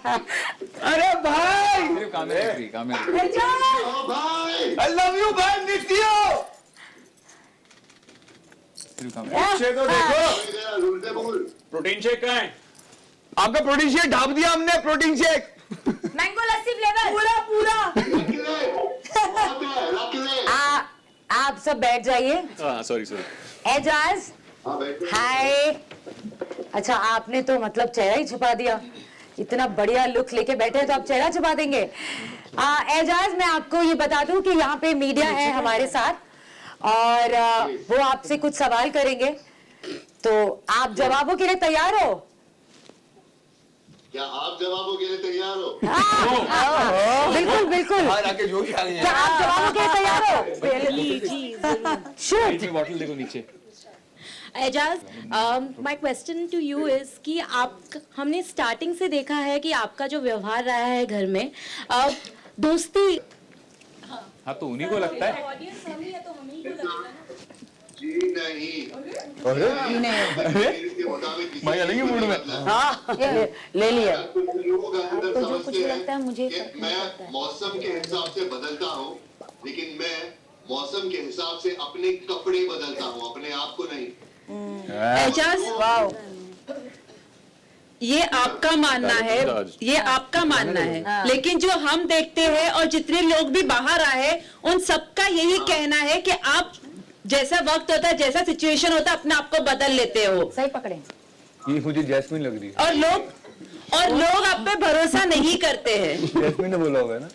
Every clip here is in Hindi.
अरे भाई आई लव यू भाई, मिस यू। शेक तो देखो, प्रोटीन शेक कहाँ है? आपका प्रोटीन शेक ढाप दिया हमने, प्रोटीन शेक मैंगो लस्सी फ्लेवर पूरा। आप सब बैठ जाइए। सॉरी एजाज, हाय। अच्छा, आपने तो मतलब चेहरा ही छुपा दिया। इतना बढ़िया लुक लेके बैठे हैं तो आप चेहरा छुपा देंगे। एजाज, मैं आपको ये बता दूं कि यहाँ पे मीडिया है हमारे साथ और वो आपसे कुछ सवाल करेंगे, तो आप जवाबों के लिए तैयार हो? क्या आप जवाबों के लिए तैयार हो? बिल्कुल बिल्कुल। आके जो भी आ रही है। क्या आप जवाबों के लिए तैयार हो? Shoot. बॉटल देखो नीचे। Eijaz, my question to you is कि आप, हमने स्टार्टिंग से देखा है कि आपका जो व्यवहार रहा है घर में, दोस्ती। हाँ तो उन्हीं को लगता है। ऑडियंस हम ही है तो हम ही को लगता है ना। जी नहीं। भाई अलग ही मूड में। हाँ, ले लिया। कुछ लोग अंदर आपको जो कुछ समझते लगता है मुझे हैं कि मैं मौसम के हिसाब से बदलता हूँ, लेकिन मैं मौसम के हिसाब से अपने कपड़े बदलता हूँ, अपने आप को नहीं। एजाज, ये आपका मानना है, ये आपका मानना है, लेकिन जो हम देखते हैं और जितने लोग भी बाहर आए उन सबका यही कहना है कि आप जैसा वक्त होता है, जैसा सिचुएशन होता है, अपने आप को बदल लेते हो। सही पकड़े। ये मुझे जैस्मिन लग रही है। और लोग आप पे भरोसा नहीं करते हैं। जैस्मिन ने बोला होगा ना।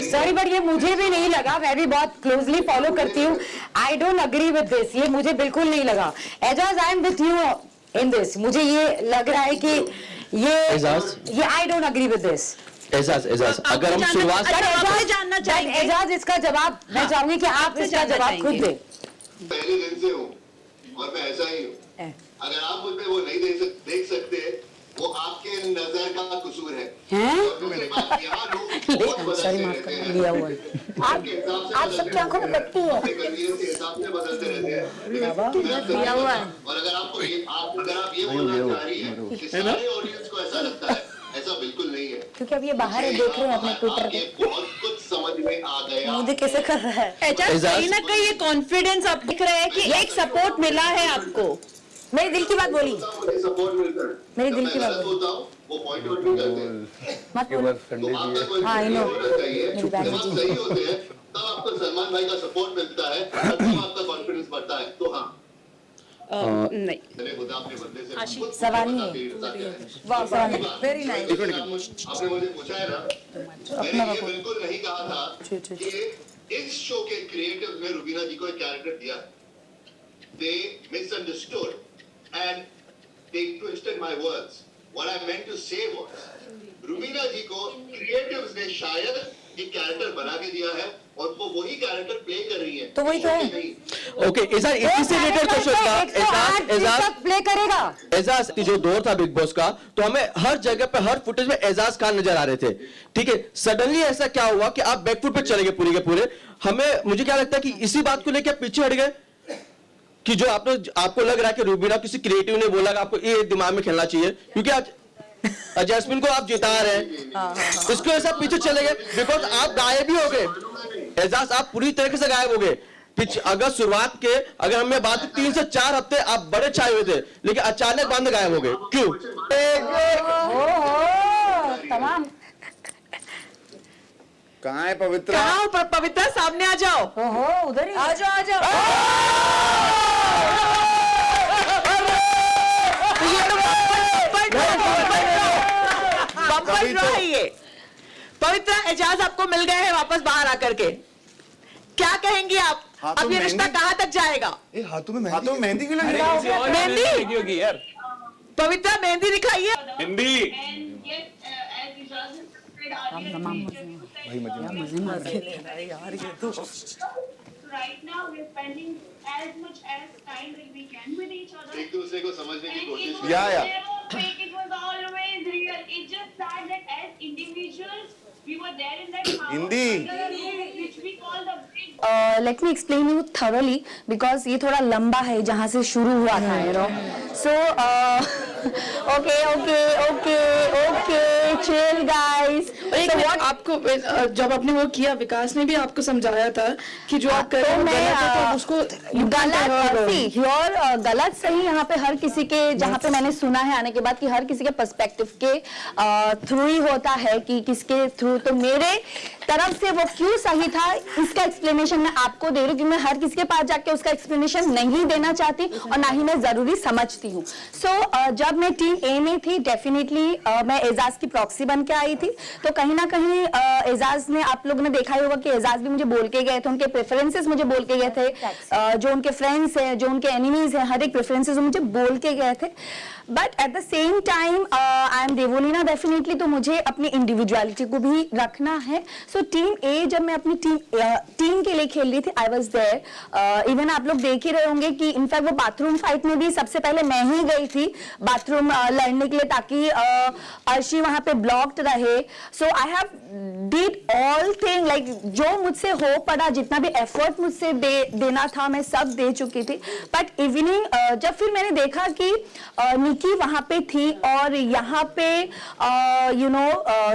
सॉरी, बट ये मुझे भी नहीं लगा। मैं भी बहुत क्लोजली फॉलो करती हूँ। I don't agree with this. ये मुझे बिल्कुल नहीं लगा। Eijaz, I am with you in this. मुझे ये लग रहा है कि ये I don't agree with this. Eijaz, अगर हम शुरुआत जानना चाहेंगे। एजाज, इसका जवाब मैं चाहूंगी कि आप इसका जवाब खुद दें। पहले दिन से हूँ और मैं ऐसा ही हूँ। अगर आप मुझ पे वो नहीं देख सकते, वो आपके नजर का कसूर है। और दूसरी बात, यहाँ लोग बहुत बदलते रहते हैं। आप सबकी आंखों में बत्ती है। अपने कन्वीनियंस के हिसाब से बदलते रहते हैं। और अगर आपको अगर आप ये बोलना चाह रही हैं कि सारे ऑडियंस को ऐसा लगता है, ऐसा बिल्कुल नहीं है। क्योंकि अब ये बाहर है, देख रहे हैं अपने ट्विटर पे। बहुत कुछ समझ में आ गया। मुझे कैसे कर रहा है? कहीं ना कहीं ये कॉन्फिडेंस आप दिख रहे हैं कि एक सपोर्ट मिला है आपको। मेरी दिल की बात बोली। मुझे सपोर्ट मिलता है। मेरी दिल की बात गलत होता हूँ, वो पॉइंट आउट भी करते हैं। मत बोलो। तो आपका कोई हाँ, I know। होना चाहिए। जब आप सही होते हैं तब आपको सलमान भाई का सपोर्ट मिलता है, तब आपका कॉन्फिडेंस बढ़ता है। तो हाँ, नहीं, मैंने खुदा अपने बंदे से सवाल नहीं है। वाह, सवाल वेरी नाइस। आपने मुझे पूछा है ना, मैंने ये बिल्कुल नहीं कहा था कि इस शो के क्रिएटिव में रुबीना जी को एक कैरेक्टर दिया। They misunderstood and they twisted my words. What I meant to say was, Rubina जी को क्रिएटिव्स ने शायद एक कैरेक्टर बना के दिया है और वो वही कैरेक्टर प्ले कर रही है। तो वही तो है। ओके, इसी से रिलेटेड क्वेश्चन था। एजाज प्ले करेगा। एजाज जो दौर था बिग बॉस का, तो हमें हर जगह पे हर फुटेज में एजाज खान नजर आ रहे थे। ठीक है, सडनली ऐसा क्या हुआ कि आप बैकफुट पे चले गए पूरे के पूरे? मुझे क्या लगता है कि इसी बात को लेकर पीछे हट गए कि जो आपको लग रहा है कि रुबीना किसी क्रिएटिव ने बोला कि आपको ये दिमाग में खेलना चाहिए, क्योंकि आज जैस्मिन को आप जिता रहे हैं, इसको ऐसा पीछे चले गए बिकॉज आप गायब ही हो गए। एजाज, आप पूरी तरीके से गायब हो गए। अगर शुरुआत के अगर हमें बात 3 से 4 हफ्ते आप बड़े छाए हुए थे, लेकिन अचानक बंद गायब हो गए, क्यों? तमाम। कहाँ है पवित्रा? पवित्रा, सामने आ जाओ। ओहो, उधर ही। आ जाओ, आ जाओ। पवित्रा, एजाज आपको मिल गए हैं वापस बाहर आकर के, क्या कहेंगी आप? अब ये रिश्ता कहाँ तक जाएगा? हाथों में मेहंदी क्यों लगी? मेहंदी होगी यार। पवित्रा, मेहंदी दिखाइए। हिंदी। भाई मजे मार रहे हैं यार ये तो। Right now we're spending as much as time that we can with each other. एक दूसरे को समझने की कोशिश It was Yeah. never fake. It was always real. It's just that as individuals we were there in that house. Hindi. Which we call the big. Let me explain you thoroughly because ये थोड़ा लंबा है जहाँ से शुरू हुआ था, you know. So okay. chill guys. So what आपको जब आपने वो किया, विकास ने भी आपको समझाया था कि जो आप कर रहे हो गलत है तो उसको गलत सही यहाँ पे हर किसी के, जहाँ पे मैंने सुना है आने के बाद कि हर किसी के पर्सपेक्टिव के थ्रू ही होता है कि किसके थ्रू, तो मेरे तरफ से वो क्यों सही था इसका एक्सप्लेनेशन मैं आपको दे रही हूँ, क्योंकि मैं हर किसी के पास जाके उसका एक्सप्लेनेशन नहीं देना चाहती और ना ही मैं जरूरी समझती हूँ। सो जब मैं टीम ए में थी, डेफिनेटली मैं एजाज की प्रॉक्सी बन के आई थी, तो कहीं ना कहीं एजाज ने, आप लोगों ने देखा ही होगा कि एजाज भी मुझे बोल के गए थे, उनके प्रेफरेंसेस मुझे बोल के गए थे, जो उनके फ्रेंड्स हैं, जो उनके एनिमीज हैं, हर एक प्रेफरेंसेस मुझे बोल के गए थे। But at the same time I am Devoleena definitely, तो मुझे अपनी इंडिविजुअलिटी को भी रखना है। सो टीम ए, जब मैं अपनी टीम के लिए खेल रही थी, आई वाज देयर। इवन आप लोग देख ही रहे होंगे कि इनफैक्ट वो बाथरूम फाइट में भी सबसे पहले मैं ही गई थी बाथरूम लड़ने के लिए, ताकि अर्शी वहां पे ब्लॉक्ड रहे। So I have did all thing, like जो मुझसे हो पड़ा, जितना भी एफर्ट मुझसे देना था मैं सब दे चुकी थी। बट इवनिंग जब फिर मैंने देखा कि निकी वहां पे थी और यहाँ पे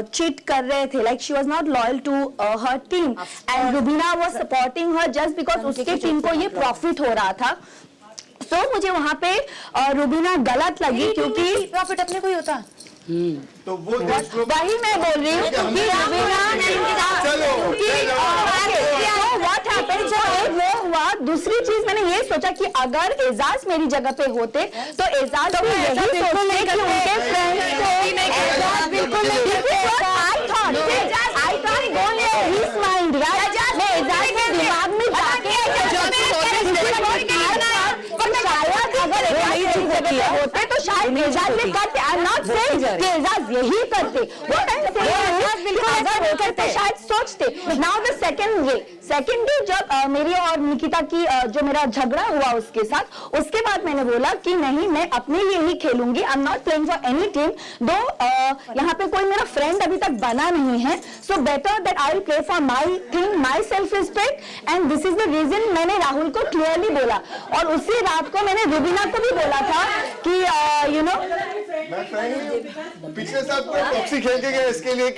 चीट कर रहे थे, like she was not loyal to her team and Rubina was supporting her just because उसके टीम को ये प्रॉफिट हो रहा था। सो मुझे वहां पे रुबीना गलत लगी, क्योंकि प्रॉफिट अपने को ही होता। तो वो वही मैं बोल रही हूँ कि व्हाट हैपेंड, वो हुआ। दूसरी चीज मैंने ये सोचा कि अगर एजाज मेरी जगह पे होते तो एजाज भी यही सोचते कि उनके फ्रेंड्स को एजाज बिल्कुल नहीं, I thought go in his mind, मैं एजाज के दिमाग में जाके शायद अगर होते तो शायद एजाज ने करते। आई एम नॉट सेइंग कि एजाज यही करते, व्हाट आई एम सेइंग अगर होते तो शायद सोचते। नाउ द सेकंड डे जब मेरी और निकिता की जो मेरा झगड़ा हुआ उसके साथ, उसके बाद मैंने बोला कि नहीं, मैं अपने लिए ही खेलूंगी, I am not playing for any team. दो यहाँ पे कोई मेरा फ्रेंड अभी तक बना नहीं है, so better that I will play for my thing, my self respect, and this is the reason मैंने राहुल को क्लियरली बोला। और उसी रात को मैंने रुबीना को भी बोला था कि पिछले साल प्रॉक्सी खेल के गए, इसके लिए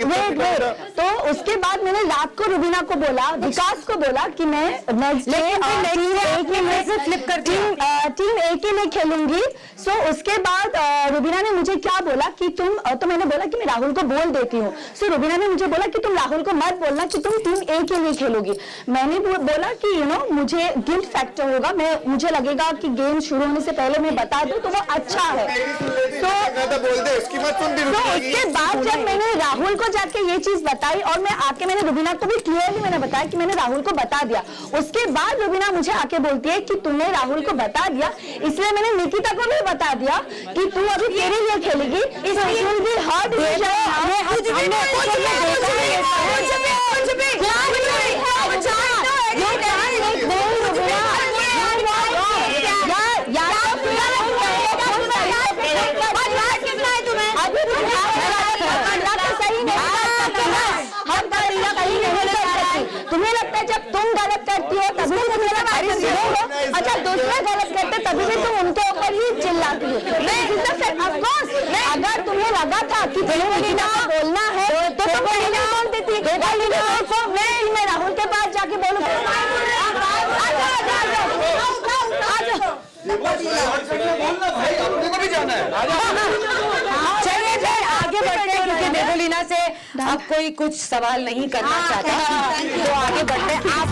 तो उसके बाद मैंने रात को रुबीना को बोला, विकास को बोला कि मैं नेक्स्ट डे टीम ए के लिए खेलूंगी। सो उसके बाद रुबीना ने मुझे क्या बोला कि तुम, तो मैंने बोला कि मैं राहुल को बोल देती हूँ। सो रुबीना ने मुझे बोला कि तुम राहुल को मत बोलना कि तुम टीम ए के लिए खेलोगी। मैंने बोला कि मुझे गिल्ट फैक्टर होगा, मुझे लगेगा कि गेम शुरू होने से पहले मैं बता दूं तो वो अच्छा है। उसके बाद जब मैंने राहुल को जाके ये चीज बताई और मैं आके मैंने रुबीना को भी क्लियरली मैंने बताया कि मैंने राहुल को बता दिया, उसके बाद रुबीना मुझे आके बोलती है कि तुमने राहुल को बता दिया, इसलिए मैंने निकिता को भी बता दिया कि तू अभी तेरे लिए खेलेगी, तुम्हें लगता है जब तुम गलत करती हो तभी तुम मेरा बारिश हो, अच्छा दूसरे गलत करते तभी भी तुम उनके ऊपर ही चिल्लाती हो। अगर तुम्हें लगा था कि तुम्हें बोलना है तो तुम पहले बोल देती, मैं राहुल के पास जाके बोलूँ चलिए फिर आगे बढ़ते हैं, क्योंकि देवोलीना से अब कोई कुछ सवाल नहीं करना चाहता, तो आगे बढ़ते हैं। आप